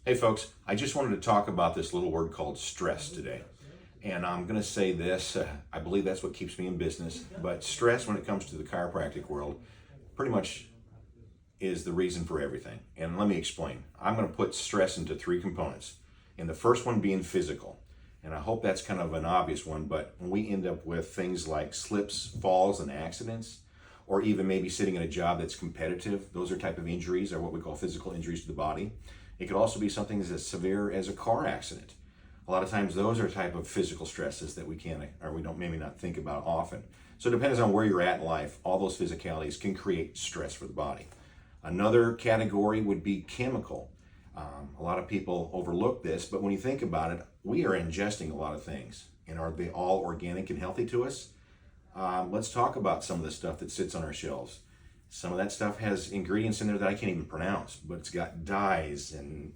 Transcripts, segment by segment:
Hey folks, I just wanted to talk about this little word called stress today. And I'm going to say this, I believe that's what keeps me in business, but stress when it comes to the chiropractic world pretty much is the reason for everything. And let me explain. I'm going to put stress into three components. And the first one being physical. And I hope that's kind of an obvious one, but when we end up with things like slips, falls, and accidents, or even maybe sitting in a job that's competitive, those are type of injuries, or what we call physical injuries to the body. It could also be something as severe as a car accident. A lot of times those are type of physical stresses that we can't, or we don't maybe not think about often. So it depends on where you're at in life. All those physicalities can create stress for the body. Another category would be chemical. A lot of people overlook this, but when you think about it, we are ingesting a lot of things. And are they all organic and healthy to us? Let's talk about some of the stuff that sits on our shelves. Some of that stuff has ingredients in there that I can't even pronounce, but it's got dyes and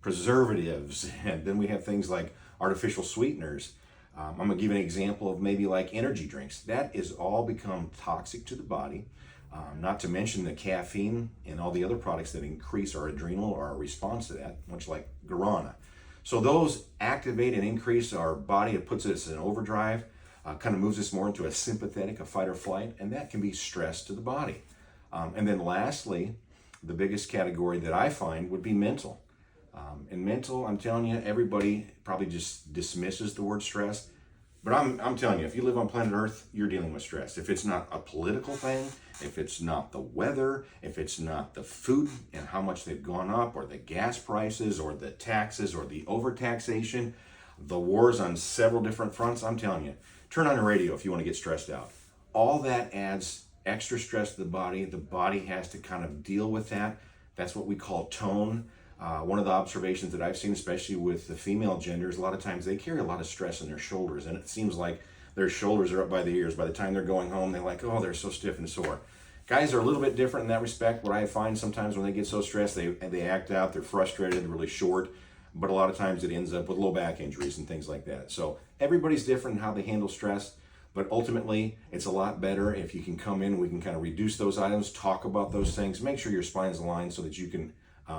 preservatives. And then we have things like artificial sweeteners. I'm going to give you an example of maybe like energy drinks. That is all become toxic to the body. Not to mention the caffeine and all the other products that increase our adrenal or our response to that, much like guarana. So those activate and increase our body. It puts us in overdrive, kind of moves us more into a sympathetic, a fight or flight, and that can be stress to the body. And then lastly, the biggest category that I find would be mental. And mental, I'm telling you, everybody probably just dismisses the word stress. But I'm telling you, if you live on planet Earth, you're dealing with stress. If it's not a political thing, if it's not the weather, if it's not the food and how much they've gone up, or the gas prices, or the taxes, or the overtaxation, the wars on several different fronts, I'm telling you, turn on the radio if you want to get stressed out. All that adds extra stress to the body. The body has to kind of deal with that. That's what we call tone. One of the observations that I've seen, especially with the female genders, a lot of times they carry a lot of stress in their shoulders, and it seems like their shoulders are up by the ears. By the time they're going home, they're like, oh, they're so stiff and sore. Guys are a little bit different in that respect. What I find sometimes when they get so stressed, they act out, they're frustrated, they're really short, but a lot of times it ends up with low back injuries and things like that. So everybody's different in how they handle stress. But ultimately, it's a lot better if you can come in, we can kind of reduce those items, talk about those things, make sure your spine's aligned so that you can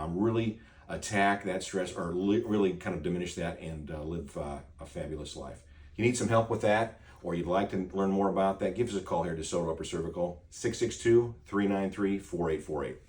really attack that stress, or really kind of diminish that and live a fabulous life. If you need some help with that, or you'd like to learn more about that, give us a call here at Desoto Upper Cervical, 662-393-4848.